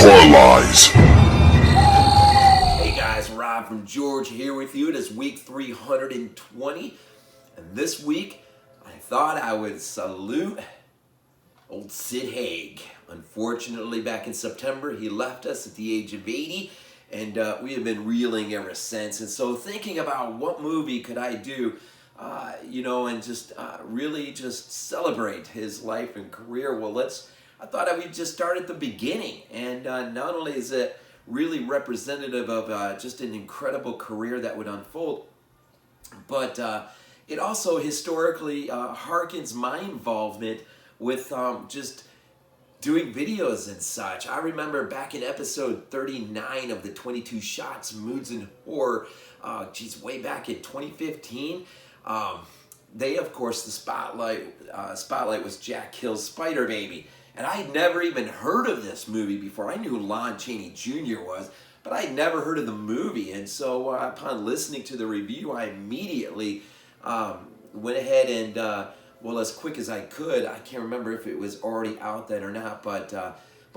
Hardcore Lies. Hey guys, Rob from Georgia here with you. It is week 320, and this week I thought I would salute old Sid Haig. Unfortunately, back in September, he left us at the age of 80, and we have been reeling ever since. And so thinking about what movie could I do, and just really just celebrate his life and career. Well, I thought I would just start at the beginning, and not only is it really representative of just an incredible career that would unfold, but it also historically harkens my involvement with just doing videos and such. I remember back in episode 39 of the 22 Shots, Moods and Horror, way back in 2015, they, of course, the spotlight was Jack Hill's Spider Baby. And I had never even heard of this movie before. I knew Lon Chaney Jr. was, but I had never heard of the movie. And so upon listening to the review, I immediately went ahead and, as quick as I could, I can't remember if it was already out then or not, but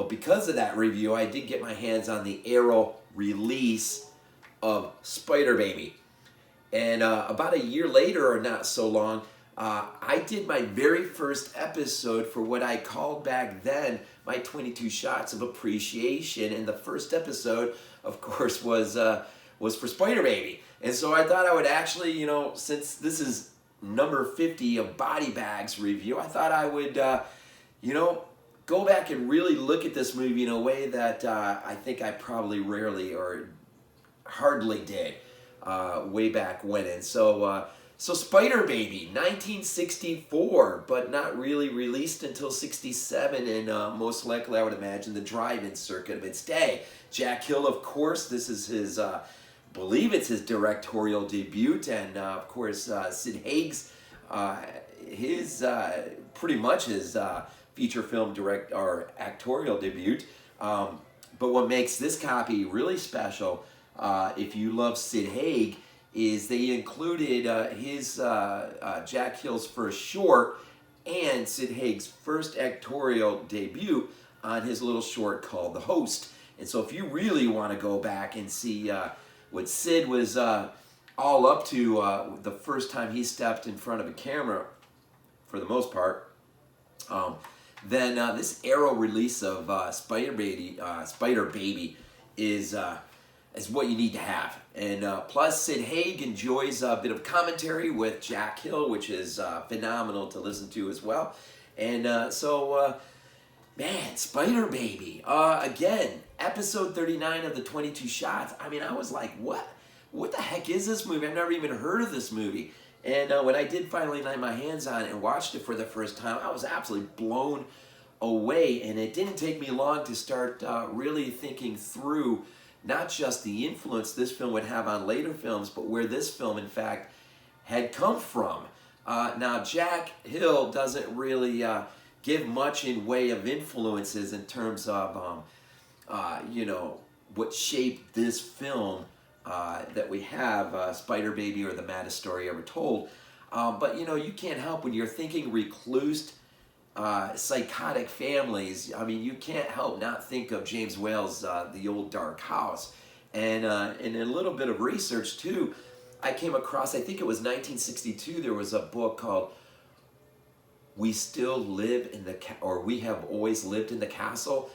because of that review, I did get my hands on the Arrow release of Spider Baby. And about a year later, or not so long, I did my very first episode for what I called back then my 22 Shots of Appreciation. And the first episode, of course, was for Spider Baby. And so I thought I would actually, since this is number 50 of BodyBags review, I thought I would, go back and really look at this movie in a way that I think I probably rarely or hardly did way back when. And so Spider Baby, 1964, but not really released until 67, and most likely I would imagine the drive-in circuit of its day. Jack Hill, of course, this is his, believe it's his directorial debut, and of course Sid Haig's, pretty much his feature film actorial debut. But what makes this copy really special, if you love Sid Haig, is they included his Jack Hill's first short and Sid Haig's first actorial debut on his little short called The Host. And so if you really want to go back and see what Sid was all up to the first time he stepped in front of a camera, for the most part, then this Arrow release of Spider Baby is what you need to have. And plus, Sid Haig enjoys a bit of commentary with Jack Hill, which is phenomenal to listen to as well. And Spider Baby. Again, episode 39 of the 22 Shots. I mean, I was like, what? What the heck is this movie? I've never even heard of this movie. And when I did finally lay my hands on it and watched it for the first time, I was absolutely blown away. And it didn't take me long to start really thinking through not just the influence this film would have on later films, but where this film, in fact, had come from. Now, Jack Hill doesn't really give much in way of influences in terms of, what shaped this film that we have, Spider Baby or The Maddest Story Ever Told. But, you can't help when you're thinking recluse, psychotic families. I mean, you can't help not think of James Whale's The Old Dark House. And in a little bit of research, too, I came across, I think it was 1962, there was a book called We Still Live in the, or We Have Always Lived in the Castle.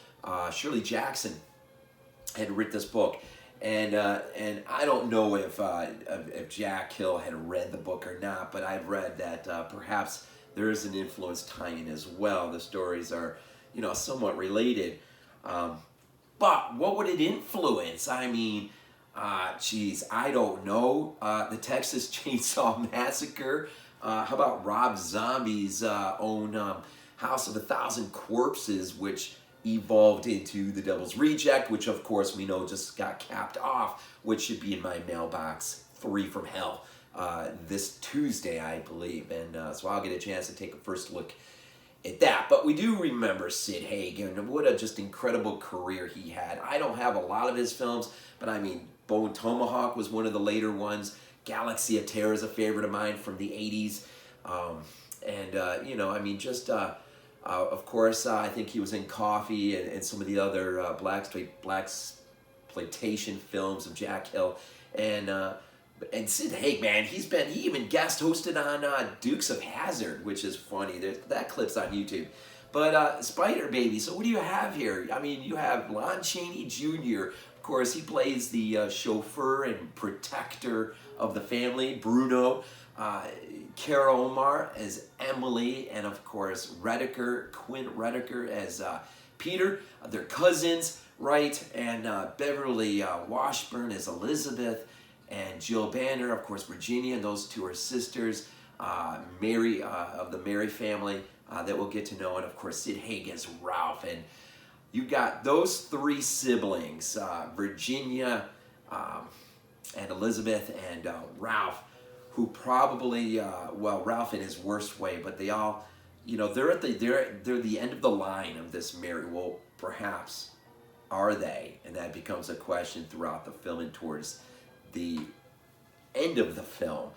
Shirley Jackson had written this book. And I don't know if Jack Hill had read the book or not, but I've read that perhaps there is an influence tie-in as well. The stories are, somewhat related. But what would it influence? I mean, I don't know. The Texas Chainsaw Massacre. How about Rob Zombie's own House of a Thousand Corpses, which evolved into The Devil's Reject, which of course we know just got capped off, which should be in my mailbox 3 from Hell this Tuesday, I believe. And so I'll get a chance to take a first look at that. But we do remember Sid Haig, and what a just incredible career he had. I don't have a lot of his films, but I mean, Bone Tomahawk was one of the later ones. Galaxy of Terror is a favorite of mine from the 80s. Of course, I think he was in Coffee and some of the other blaxploitation films of Jack Hill, and Sid Haig, man, he even guest hosted on Dukes of Hazzard, which is funny. That clip's on YouTube. But Spider Baby. So what do you have here? I mean, you have Lon Chaney Jr. Of course, he plays the chauffeur and protector of the family, Bruno. Kara Ohmart as Emily, and of course Redeker, Quinn Redeker as Peter. They're cousins, right? And Beverly Washburn as Elizabeth, and Jill Banner, of course Virginia, and those two are sisters. Mary of the Mary family that we'll get to know, and of course Sid Haig as Ralph. And you got those three siblings, Virginia and Elizabeth and Ralph, who probably, well, Ralph in his worst way, but they all, you know, they're the end of the line of this marriage. Well, perhaps are they? And that becomes a question throughout the film and towards the end of the film,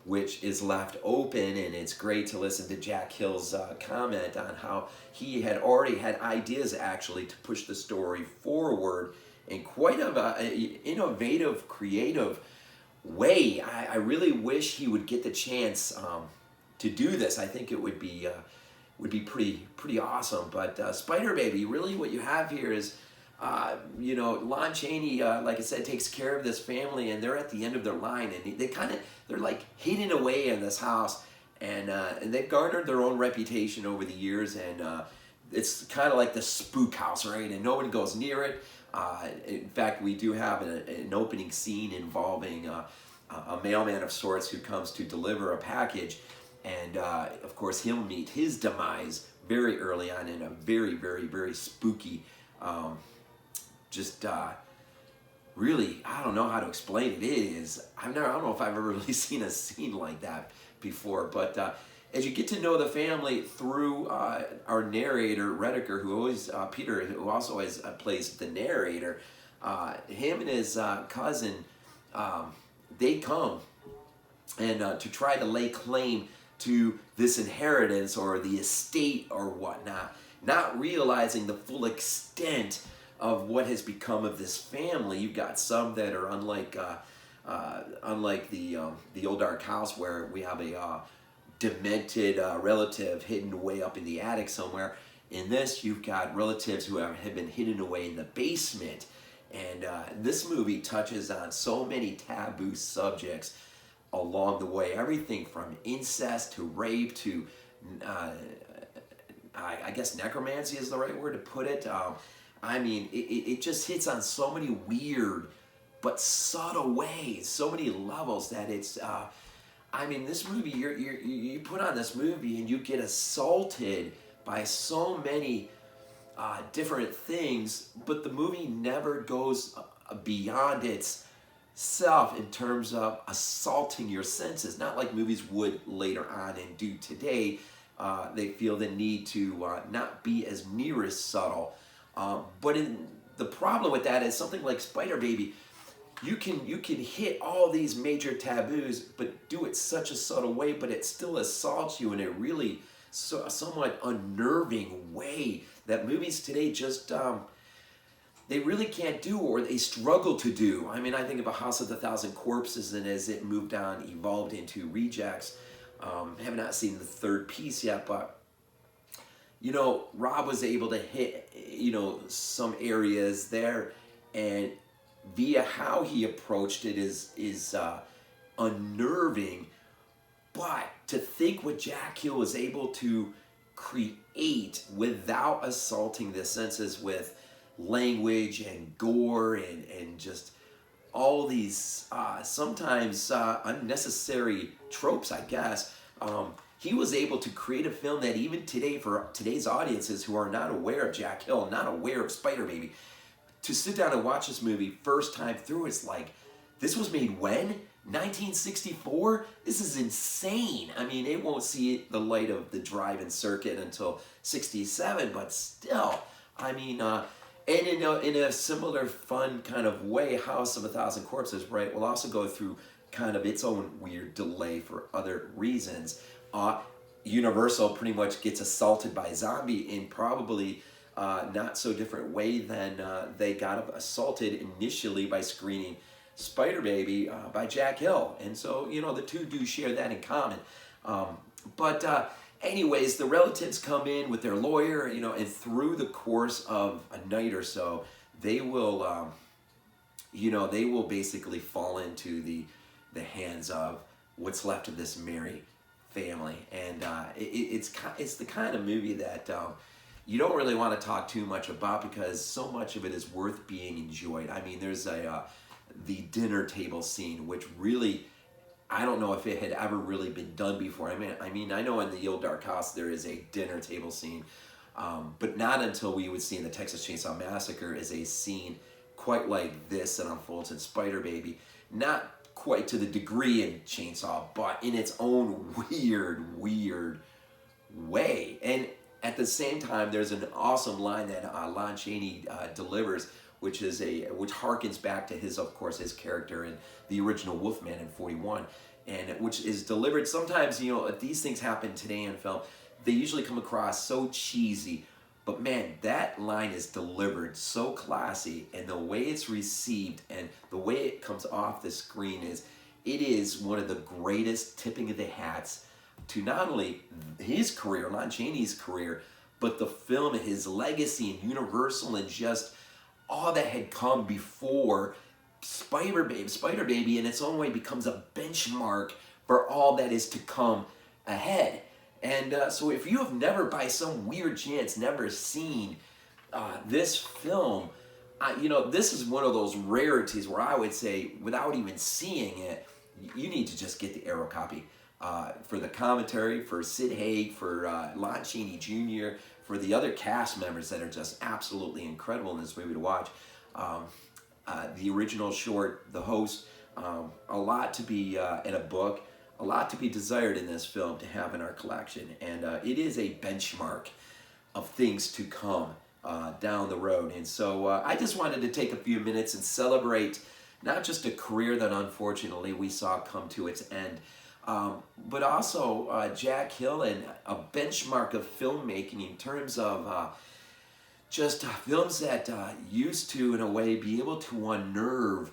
which is left open. And it's great to listen to Jack Hill's comment on how he had already had ideas actually to push the story forward in quite an innovative, creative way. I really wish he would get the chance to do this. I think it would be pretty awesome. But Spider Baby, really what you have here is, you know, Lon Chaney, like I said, takes care of this family, and they're at the end of their line, and they're like hidden away in this house, and they've garnered their own reputation over the years, and it's kind of like the spook house, right? And no one goes near it. In fact, we do have an opening scene involving a mailman of sorts who comes to deliver a package, and of course he'll meet his demise very early on in a very, very, very spooky, really, I don't know how to explain it. It is, I don't know if I've ever really seen a scene like that before, but as you get to know the family through our narrator, Redeker, who always, Peter, who also always plays the narrator, him and his cousin, they come and to try to lay claim to this inheritance or the estate or whatnot, not realizing the full extent of what has become of this family. You've got some that are unlike the old dark house, where we have a demented relative hidden away up in the attic somewhere. In this, you've got relatives who have been hidden away in the basement. And this movie touches on so many taboo subjects along the way. Everything from incest to rape to, I guess necromancy is the right word to put it. I mean, it just hits on so many weird but subtle ways, so many levels that it's... I mean, this movie, you put on this movie and you get assaulted by so many different things, but the movie never goes beyond itself in terms of assaulting your senses. Not like movies would later on and do today. They feel the need to not be as near as subtle. But the problem with that is something like Spider Baby. You can hit all these major taboos, but do it such a subtle way, but it still assaults you in a really somewhat unnerving way that movies today just they really can't do, or they struggle to do. I mean, I think of A House of a Thousand Corpses, and as it moved on, evolved into Rejects. Have not seen the third piece yet, but you know, Rob was able to hit, you know, some areas there, and via how he approached it is unnerving. But to think what Jack Hill was able to create without assaulting the senses with language and gore and just all these sometimes unnecessary tropes, I guess. He was able to create a film that even today, for today's audiences who are not aware of Jack Hill, not aware of Spider Baby, to sit down and watch this movie first time through, it's like, this was made when? 1964? This is insane. I mean, it won't see the light of the drive-in circuit until 67, but still, I mean, and in a similar fun kind of way, House of a Thousand Corpses, right, will also go through kind of its own weird delay for other reasons. Universal pretty much gets assaulted by a zombie in probably not so different way than they got assaulted initially by screening Spider Baby by Jack Hill. And so, you know, the two do share that in common. But anyways, the relatives come in with their lawyer, you know, and through the course of a night or so, they will, you know, they will basically fall into the hands of what's left of this merry family. And it's the kind of movie that you don't really want to talk too much about, because so much of it is worth being enjoyed. I mean, there's the dinner table scene, which really, I don't know if it had ever really been done before. I mean, I know in the Old Dark House there is a dinner table scene, but not until we would see in the Texas Chainsaw Massacre is a scene quite like this that unfolds in Spider Baby. Not quite to the degree in Chainsaw, but in its own weird way. And at the same time, there's an awesome line that Lon Chaney delivers, which harkens back to his character in the original Wolfman in 41, and which is delivered sometimes, you know, if these things happen today in film, they usually come across so cheesy, but man, that line is delivered so classy, and the way it's received and the way it comes off the screen it is one of the greatest tipping of the hats to not only his career, Lon Chaney's career, but the film, his legacy, and Universal, and just all that had come before. Spider Baby in its own way becomes a benchmark for all that is to come ahead. And so if you have never, by some weird chance, never seen this film, you know, this is one of those rarities where I would say, without even seeing it, you need to just get the Arrow copy. For the commentary, for Sid Haig, for Lon Chaney Jr., for the other cast members that are just absolutely incredible in this movie to watch. The original short, The Host, a lot to be in a book, a lot to be desired in this film to have in our collection. And it is a benchmark of things to come down the road. And so I just wanted to take a few minutes and celebrate not just a career that unfortunately we saw come to its end, but also Jack Hill, and a benchmark of filmmaking in terms of just films that used to, in a way, be able to unnerve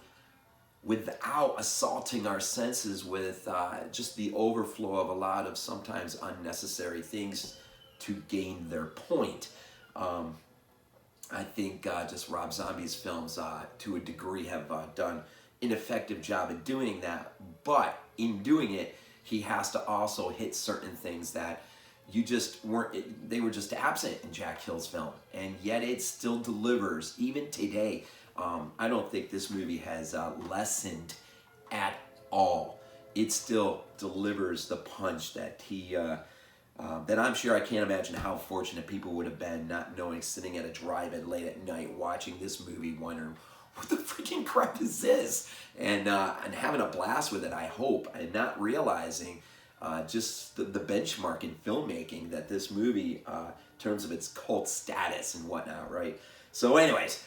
without assaulting our senses with just the overflow of a lot of sometimes unnecessary things to gain their point. I think just Rob Zombie's films, to a degree, have done an effective job at doing that, but in doing it, he has to also hit certain things that you just weren't, they were just absent in Jack Hill's film, and yet it still delivers, even today. I don't think this movie has lessened at all. It still delivers the punch that he, that I'm sure, I can't imagine how fortunate people would have been not knowing, sitting at a drive-in late at night watching this movie, wondering, what the freaking crap is this? And having a blast with it, I hope, and not realizing just the benchmark in filmmaking that this movie, in terms of its cult status and whatnot, right? So anyways,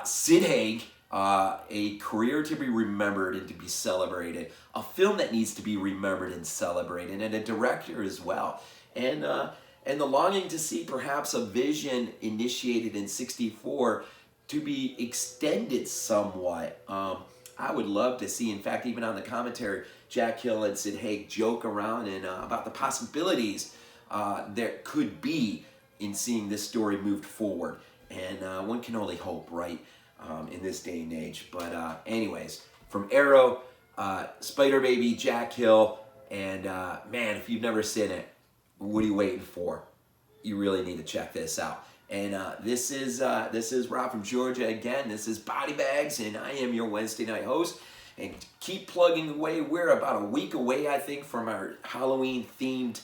Sid Haig, a career to be remembered and to be celebrated, a film that needs to be remembered and celebrated, and a director as well. And the longing to see perhaps a vision initiated in '64 to be extended somewhat. I would love to see, in fact, even on the commentary, Jack Hill and Sid Haig joke around and about the possibilities there could be in seeing this story moved forward. And one can only hope, right, in this day and age. But anyways, from Arrow, Spider Baby, Jack Hill, and man, if you've never seen it, what are you waiting for? You really need to check this out. And this is Rob from Georgia again. This is BodyBags, and I am your Wednesday night host. And keep plugging away. We're about a week away, I think, from our Halloween-themed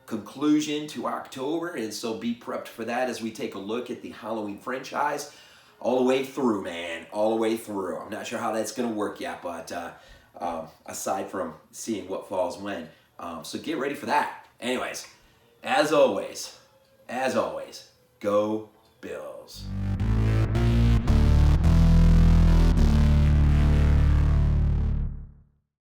conclusion to October, and so be prepped for that as we take a look at the Halloween franchise all the way through, man, all the way through. I'm not sure how that's going to work yet, but aside from seeing what falls when. So get ready for that. Anyways, as always, go Bills.